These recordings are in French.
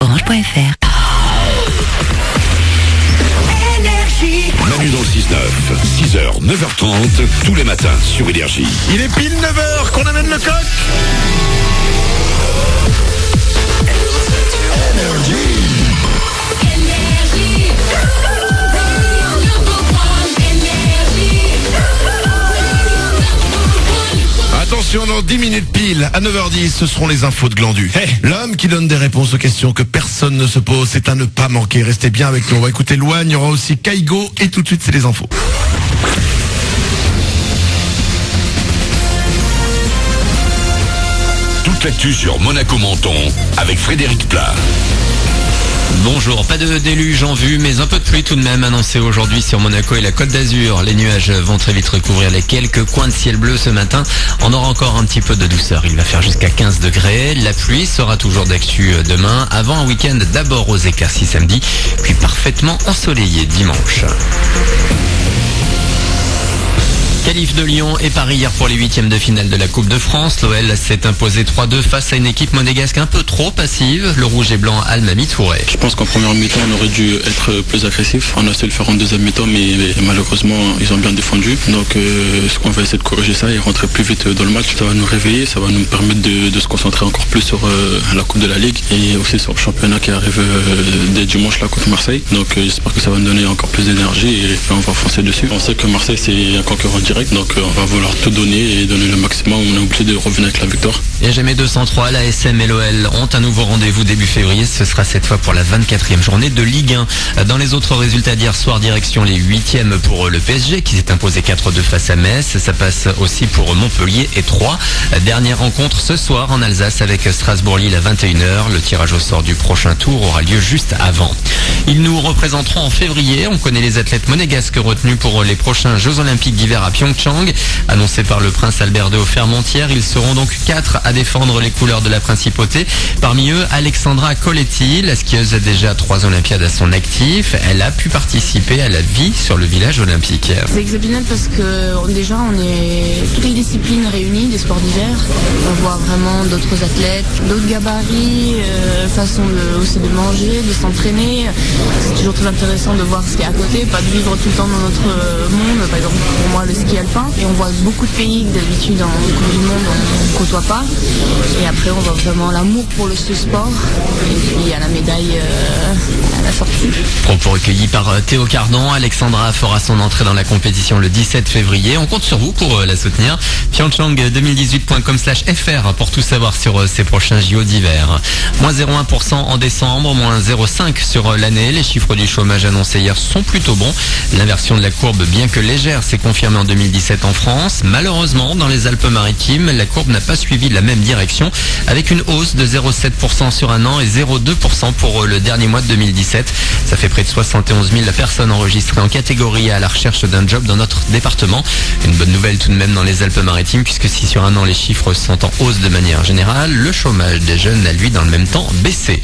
Orange.fr. Manu dans le 6-9, 6h, 9h30, tous les matins sur Énergie. Il est pile 9h qu'on amène le coq. Attention, dans 10 minutes pile, à 9h10, ce seront les infos de Glandu. L'homme qui donne des réponses aux questions que personne ne se pose, c'est à ne pas manquer. Restez bien avec nous. On va écouter Loane, il y aura aussi Kaigo, et tout de suite, c'est les infos. Toute l'actu sur Monaco-Menton avec Frédéric Plat. Bonjour, pas de déluge en vue, mais un peu de pluie tout de même annoncé aujourd'hui sur Monaco et la Côte d'Azur. Les nuages vont très vite recouvrir les quelques coins de ciel bleu ce matin. On aura encore un petit peu de douceur. Il va faire jusqu'à 15 degrés. La pluie sera toujours d'actu demain, avant un week-end d'abord aux éclaircies samedi, puis parfaitement ensoleillé dimanche. Qualif de Lyon et Paris hier pour les huitièmes de finale de la Coupe de France. L'OL s'est imposé 3-2 face à une équipe monégasque un peu trop passive. Le rouge et blanc Almami Touré. Je pense qu'en première mi-temps on aurait dû être plus agressif. On a essayé de le faire en deuxième mi-temps mais malheureusement ils ont bien défendu. Donc ce qu'on va essayer de corriger ça et rentrer plus vite dans le match. Ça va nous réveiller, ça va nous permettre de se concentrer encore plus sur la Coupe de la Ligue et aussi sur le championnat qui arrive dès dimanche là contre Marseille. Donc j'espère que ça va nous donner encore plus d'énergie et on va foncer dessus. On sait que Marseille c'est un concurrent direct. Donc on va vouloir tout donner et donner le maximum. On est obligé de revenir avec la victoire. Et jamais 203, la SM et l'OL ont un nouveau rendez-vous début février. Ce sera cette fois pour la 24e journée de Ligue 1. Dans les autres résultats d'hier soir, direction les 8e pour le PSG qui s'est imposé 4-2 face à Metz. Ça passe aussi pour Montpellier et Troyes. Dernière rencontre ce soir en Alsace avec Strasbourg-Lille à 21h. Le tirage au sort du prochain tour aura lieu juste avant. Ils nous représenteront en février. On connaît les athlètes monégasques retenus pour les prochains Jeux Olympiques d'hiver à Pyeongchang. Annoncé par le prince Albert II aux Fermontières, ils seront donc 4 à défendre les couleurs de la principauté. Parmi eux, Alexandra Coletti, la skieuse a déjà 3 Olympiades à son actif. Elle a pu participer à la vie sur le village olympique. C'est exceptionnel parce que déjà on est toutes les disciplines réunies des sports d'hiver. On voit vraiment d'autres athlètes, d'autres gabarits, façon aussi de manger, de s'entraîner. C'est toujours très intéressant de voir ce qu'il y a à côté, pas de vivre tout le temps dans notre monde. Par exemple pour moi le ski alpin. Et on voit beaucoup de pays que d'habitude en Coupe du Monde on ne côtoie pas. Et après on voit vraiment l'amour pour ce sport. Et puis il y a la médaille à la sortie. Propos recueillis par Théo Cardon. Alexandra fera son entrée dans la compétition le 17 février. On compte sur vous pour la soutenir. Pyeongchang2018.com/fr pour tout savoir sur ces prochains JO d'hiver. Moins 0,1% en décembre, moins 0,5% sur l'année. Les chiffres du chômage annoncés hier sont plutôt bons. L'inversion de la courbe, bien que légère, s'est confirmée en 2017 en France. Malheureusement, dans les Alpes-Maritimes, la courbe n'a pas suivi la même direction, avec une hausse de 0,7% sur un an et 0,2% pour le dernier mois de 2017. Ça fait près de 71 000 personnes enregistrées en catégorie A à la recherche d'un job dans notre département. Une bonne nouvelle tout de même dans les Alpes-Maritimes, puisque si sur un an les chiffres sont en hausse de manière générale, le chômage des jeunes a lui dans le même temps baissé.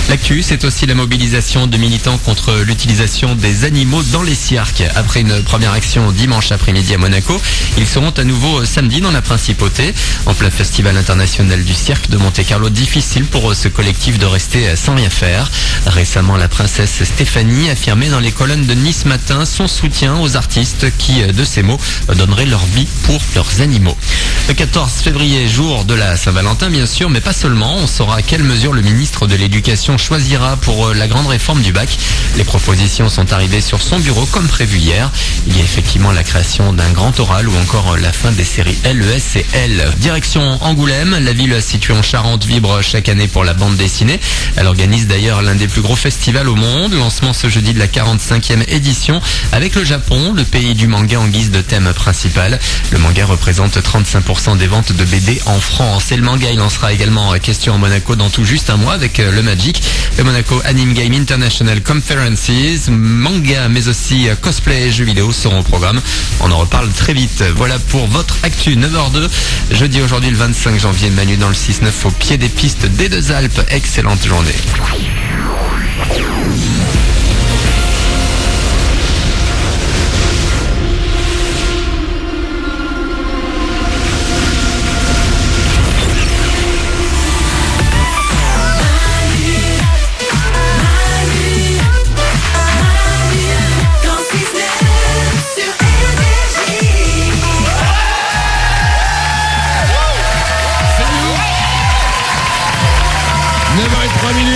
L'actu, c'est aussi la mobilisation de militants contre l'utilisation des animaux dans les cirques. Après une première action dimanche après-midi à Monaco, ils seront à nouveau samedi dans la principauté, en plein festival international du cirque de Monte-Carlo. Difficile pour ce collectif de rester sans rien faire. Récemment, la princesse Stéphanie affirmait dans les colonnes de Nice Matin son soutien aux artistes qui, de ses mots, donneraient leur vie pour leurs animaux. Le 14 février, jour de la Saint-Valentin bien sûr, mais pas seulement. On saura quelles mesures le ministre de l'Éducation choisira pour la grande réforme du bac. Les propositions sont arrivées sur son bureau comme prévu hier. Il y a effectivement la création d'un grand oral ou encore la fin des séries LES et L. Direction Angoulême, la ville située en Charente vibre chaque année pour la bande dessinée. Elle organise d'ailleurs l'un des plus gros festivals au monde. Lancement ce jeudi de la 45e édition avec le Japon, le pays du manga en guise de thème principal. Le manga représente 35% des ventes de BD en France. Et le manga, il en sera également question à Monaco dans tout juste un mois avec le Magic. Le Monaco Anime Game International Conferences, manga mais aussi cosplay et jeux vidéo seront au programme. On en reparle très vite. Voilà pour votre actu 9h02. Jeudi aujourd'hui le 25 janvier, Manu dans le 6-9 au pied des pistes des Deux Alpes. Excellente journée.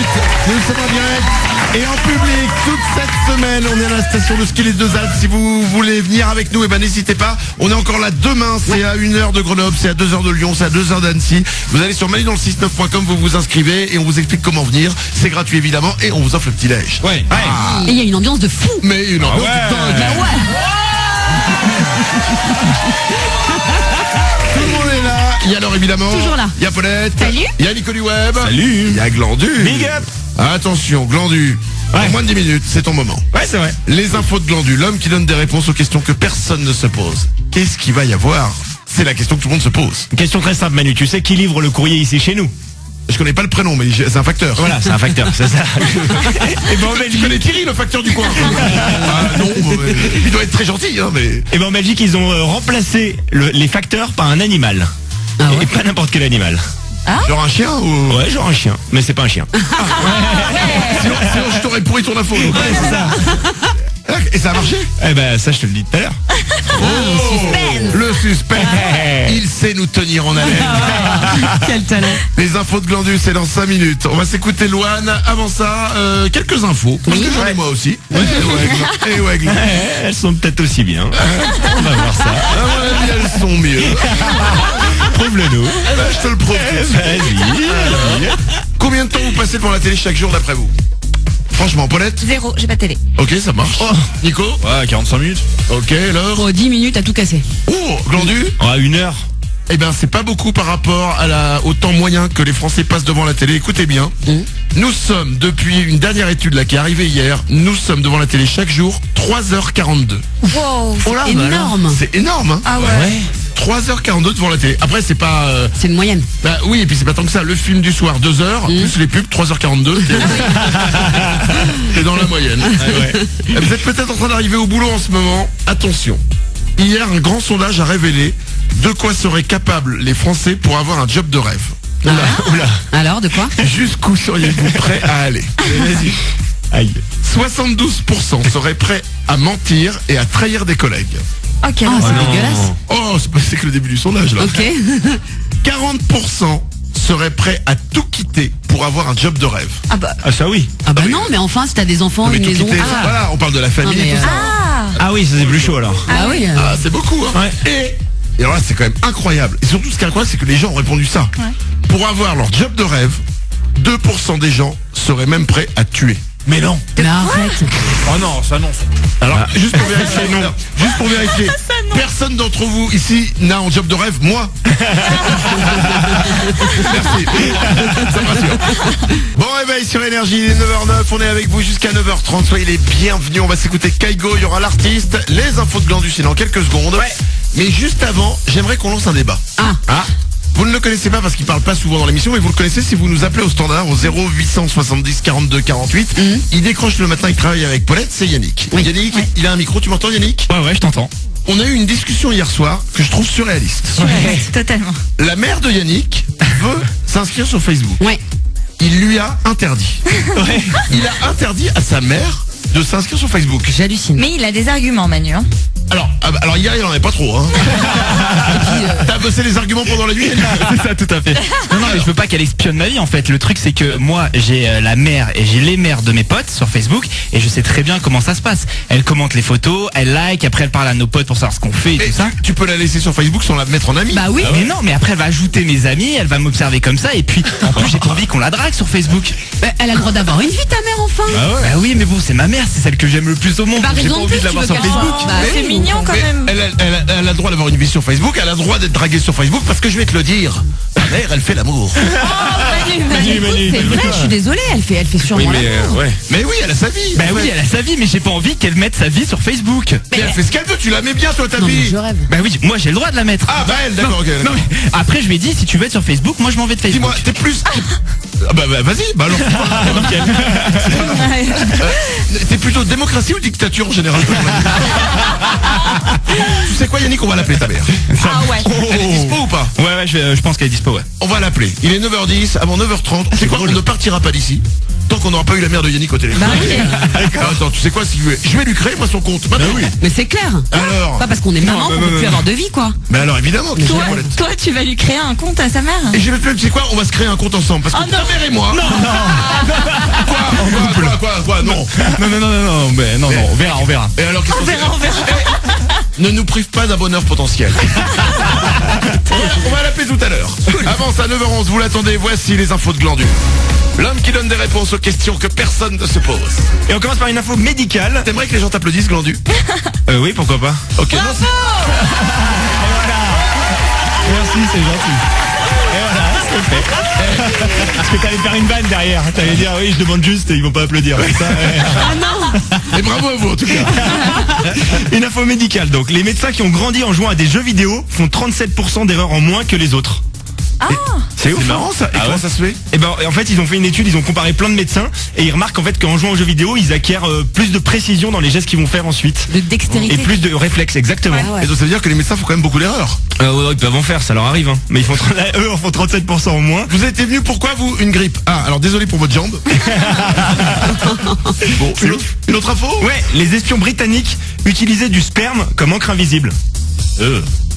minutes. Nous sommes en direct et en public toute cette semaine. On est à la station de ski Les Deux Alpes. Si vous voulez venir avec nous, n'hésitez pas. On est encore là demain. C'est à 1h de Grenoble, c'est à 2h de Lyon, c'est à 2h d'Annecy. Vous allez sur manudanle69.com, vous vous inscrivez et on vous explique comment venir. C'est gratuit évidemment et on vous offre le petit déj. Ouais. Et il y a une ambiance de fou. Mais une ambiance de dingue. Tout le monde est là. Il y a alors évidemment. Toujours là. Il y a Paulette. Salut. Il y a Nico du Web. Salut. Il y a Glandu. Big up. Attention, Glandu. En moins de 10 minutes, c'est ton moment. Ouais, c'est vrai. Les infos de Glandu, l'homme qui donne des réponses aux questions que personne ne se pose. Qu'est-ce qu'il va y avoir? C'est la question que tout le monde se pose. Une question très simple, Manu. Tu sais qui livre le courrier ici chez nous? Je connais pas le prénom, mais c'est un facteur. Voilà, c'est un facteur, c'est ça. Et ben en Tu Belgique, connais Thierry, le facteur du coin? Ah non, il doit être très gentil, hein, mais... et ben en Belgique, ils ont remplacé les facteurs par un animal. Ah ouais. Et pas n'importe quel animal. Genre un chien ou... Ouais, genre un chien, mais c'est pas un chien. Sinon, je t'aurais pourri ton info. donc. Ouais, c'est ça. Et ça a marché? Eh ben ça, je te le dis tout à l'heure. Le suspense. Il sait nous tenir en haleine. Quel talent. Les infos de Glandu, c'est dans 5 minutes. On va s'écouter Loane. Avant ça, quelques infos. Parce que j'en ai moi aussi. Et ouais, Glandu. Elles sont peut-être aussi bien. On va voir ça. À mon avis, elles sont mieux. Prouve-le-nous. Bah, je te le prouve. Vas-y. Combien de temps vous passez devant la télé chaque jour d'après vous? Franchement, Paulette? 0, j'ai pas de télé. Ok, ça marche. Nico? Ouais, 45 minutes. Ok, alors? Oh, 10 minutes à tout casser. Oh, Glandu? Ouais, 1 heure. Eh ben, c'est pas beaucoup par rapport au temps moyen que les Français passent devant la télé. Écoutez bien. Nous sommes, depuis une dernière étude là qui est arrivée hier, nous sommes devant la télé chaque jour 3h42. Wow. Énorme. C'est énorme, hein? Ah ouais. 3h42 devant la télé. Après, c'est pas... C'est une moyenne. Bah oui, et puis c'est pas tant que ça. Le film du soir, 2h, plus les pubs, 3h42. C'est dans la moyenne. Vous êtes peut-être en train d'arriver au boulot en ce moment. Attention. Hier, un grand sondage a révélé de quoi seraient capables les Français pour avoir un job de rêve. Oula. Alors, de quoi? Jusqu'où seriez-vous prêt à aller? Vas-y. Aïe. 72% seraient prêts à mentir et à trahir des collègues. Ok, Ah, non, c'est non. dégueulasse. Oh, c'est que le début du sondage là. Ok. 40% seraient prêts à tout quitter pour avoir un job de rêve. Ah bah. Ah ça oui. Ah bah non, mais enfin, si t'as des enfants, Mais une tout maison... quitter, Ah, voilà, on parle de la famille Non, mais, et tout ça. Ah oui, ça c'est plus chaud alors. bah oui. Ah, c'est beaucoup, hein. Et alors là, c'est quand même incroyable. Et surtout, ce qui est incroyable, c'est que les gens ont répondu ça. Pour avoir leur job de rêve, 2% des gens seraient même prêts à tuer. Mais non. Mais arrête. Oh non, ça non. Alors, juste pour vérifier, non. Juste pour vérifier, personne d'entre vous ici n'a un job de rêve, moi. Merci. Ça me rassure. Bon réveil sur Énergie, il est 9h09, on est avec vous jusqu'à 9h30, soyez les bienvenus, on va s'écouter Kaigo, il y aura l'artiste, les infos de Glandu, c'est dans quelques secondes. Mais juste avant, j'aimerais qu'on lance un débat. Vous ne le connaissez pas parce qu'il parle pas souvent dans l'émission, mais vous le connaissez si vous nous appelez au standard au 0870 42 48. Il décroche le matin, il travaille avec Paulette, c'est Yannick. Oui. Yannick, il a un micro, tu m'entends Yannick? Ouais, je t'entends. On a eu une discussion hier soir que je trouve surréaliste. Ouais, totalement. La mère de Yannick veut s'inscrire sur Facebook. Ouais. Il lui a interdit. Il a interdit à sa mère de s'inscrire sur Facebook. J'hallucine. Mais il a des arguments, Manu. Hein. Alors hier, il en avait pas trop. Hein. T'as bossé les arguments pendant la nuit Yannick? C'est ça, tout à fait. Non, mais je veux pas qu'elle espionne ma vie en fait. Le truc c'est que moi j'ai la mère et j'ai les mères de mes potes sur Facebook et je sais très bien comment ça se passe. Elle commente les photos, elle like, après elle parle à nos potes pour savoir ce qu'on fait et Mais tout ça. tu peux la laisser sur Facebook sans la mettre en ami. Bah oui. Mais non, mais après elle va ajouter mes amis, elle va m'observer comme ça et puis en plus j'ai pas envie qu'on la drague sur Facebook. Bah, elle a le droit d'avoir une vie, ta mère, enfin. Bah oui, mais bon, c'est ma mère, c'est celle que j'aime le plus au monde. Bah, J'ai pas raison de envie plus, de l'avoir tu sur veux qu'elle Facebook. soit- Bah, C'est mignon quand Mais même. elle a le droit d'avoir une vie sur Facebook, elle a le droit d'être draguée sur Facebook parce que je vais te le dire, ta mère elle fait l'amour. Écoute, c'est vrai, je suis désolée, elle fait sûrement l'amour. ouais. Mais oui, elle a sa vie. Bah oui, elle a sa vie, mais j'ai pas envie qu'elle mette sa vie sur Facebook. Mais elle fait ce qu'elle veut, tu la mets bien toi ta Non, mais vie. je rêve. Bah oui, moi j'ai le droit de la mettre. Ah bah elle, d'accord, ok. Non, mais après je lui ai dit si tu veux être sur Facebook, moi je m'en vais de Facebook. Dis-moi, t'es plus... Ah bah vas-y, bah alors... T'es plutôt démocratie ou dictature en général? Tu sais quoi Yannick, on va l'appeler ta mère. Ah ouais. Elle est dispo ou pas? Ouais, je pense qu'elle est dispo, ouais. On va l'appeler. Il est 9h10, avant 9h30. Tu sais quoi, on ne partira pas d'ici tant qu'on n'aura pas eu la mère de Yannick au téléphone. Bah oui. Attends, tu sais quoi, si je vais lui créer moi son compte. Maintenant. Mais c'est clair. Alors Pas parce qu'on est maman qu'on peut plus avoir de vie, quoi. Mais alors évidemment, tu sais, Toi, Paulette. toi, tu vas lui créer un compte à sa mère. Et je vais te dire, tu sais quoi, on va se créer un compte ensemble parce que ta mère et moi, Bah non. Non, mais non, on verra. Et alors, qu'est-ce qu'on fait Ne nous prive pas d'un bonheur potentiel. On va l'appeler tout à l'heure. Avance à 9h11, vous l'attendez, voici les infos de Glandu. L'homme qui donne des réponses aux questions que personne ne se pose. Et on commence par une info médicale. T'aimerais que les gens t'applaudissent, Glandu? Oui, pourquoi pas. Ok, non, Merci, c'est gentil. Et voilà, c'est fait. Parce que t'allais faire une vanne derrière. T'allais dire oui, je demande juste et ils vont pas applaudir. C'est ça, Et bravo à vous en tout cas. Une info médicale donc. Les médecins qui ont grandi en jouant à des jeux vidéo font 37% d'erreurs en moins que les autres. C'est ouf. C'est marrant ça. Et comment ça se fait? Et ben en fait ils ont fait une étude, ils ont comparé plein de médecins et ils remarquent en fait qu'en jouant aux jeux vidéo ils acquièrent plus de précision dans les gestes qu'ils vont faire ensuite. De dextérité. Et plus de réflexes, exactement. Ouais. Et donc ça veut dire que les médecins font quand même beaucoup d'erreurs. Ils peuvent en faire, ça leur arrive. Mais ils font eux en font 37% en moins. Vous étiez venu pourquoi vous? Une grippe. Ah, alors désolé pour votre jambe. Bon, une autre info? Ouais, les espions britanniques utilisaient du sperme comme encre invisible.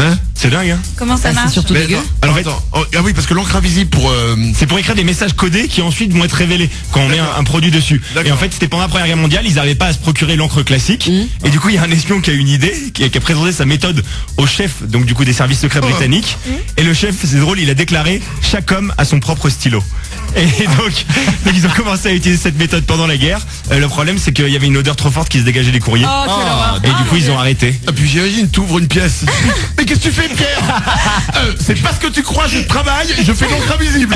Hein? C'est dingue, hein? Comment ça C'est marche? surtout Mais dégueu. attends, Alors, attends. Oh, ah oui, parce que l'encre invisible pour... C'est pour écrire des messages codés qui ensuite vont être révélés quand on met un produit dessus. D'accord. Et en fait, c'était pendant la Première Guerre mondiale, ils n'arrivaient pas à se procurer l'encre classique. Et du coup, il y a un espion qui a une idée, qui a présenté sa méthode au chef, donc du coup des services secrets britanniques. Et le chef, c'est drôle, il a déclaré chaque homme a son propre stylo. Et donc ils ont commencé à utiliser cette méthode pendant la guerre. Le problème, c'est qu'il y avait une odeur trop forte qui se dégageait des courriers. Et du coup, ils ont arrêté. Ah puis j'imagine, t'ouvres une pièce. Mais qu'est-ce que tu fais, Pierre? C'est pas ce que tu crois, je travaille, je fais l'encre invisible.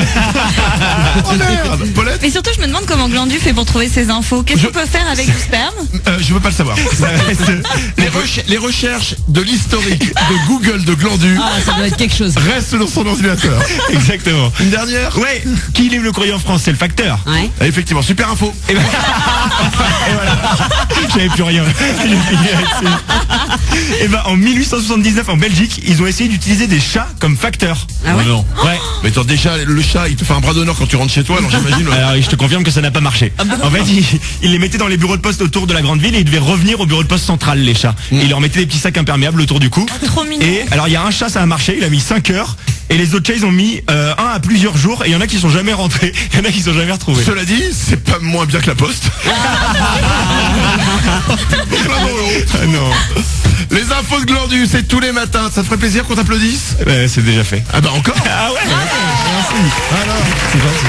Oh merde. Paulette? Mais surtout, je me demande comment Glandu fait pour trouver ces infos. Qu'est-ce qu'on peut faire avec du sperme? Je veux pas le savoir. Les recherches de l'historique de Google de Glandu Ah, ça doit être quelque chose. restent dans son ordinateur. Exactement. Une dernière? Ouais, qui livre le courrier en France? C'est le facteur. Ouais. Ah, effectivement, super info. Et voilà. J'avais plus rien. Et ben en 1879 en Belgique, ils ont essayé d'utiliser des chats comme facteurs. Ah ouais? Non. Ouais. Mais attends, déjà, le chat, il te fait un bras d'honneur quand tu rentres chez toi, alors j'imagine. Alors je te confirme que ça n'a pas marché. En fait, ils les mettaient dans les bureaux de poste autour de la grande ville et ils devaient revenir au bureau de poste central, les chats. Et ils leur mettaient des petits sacs imperméables autour du cou. Trop mignon. Et alors il y a un chat, ça a marché, il a mis 5 heures. Et les autres chats, ils ont mis un à plusieurs jours. Et il y en a qui sont jamais rentrés. Il y en a qui sont jamais retrouvés. Cela dit, c'est pas moins bien que la poste. Ah non. Les infos de Glandu, c'est tous les matins. Ça te ferait plaisir qu'on t'applaudisse? C'est déjà fait. Ah bah encore. Ah ouais. Alors. C'est gentil.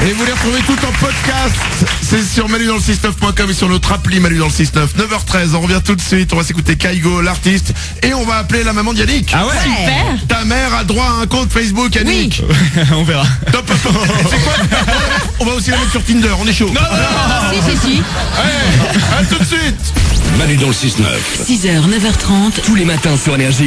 Et vous les retrouvez tout en podcast. C'est sur manudansle69.com et sur notre appli Manu dans le 69. 9h13, on revient tout de suite. On va s'écouter Kaigo, l'artiste. Et on va appeler la maman d'Yannick. Ah ouais. Super. Ta mère a droit à un compte Facebook, Yannick. On verra. Top. Et c'est quoi? On va aussi la mettre sur Tinder, on est chaud. Si. Allez, à tout de suite. Manu dans le 6-9. 6h, 9h30. Tous les matins sur Énergie.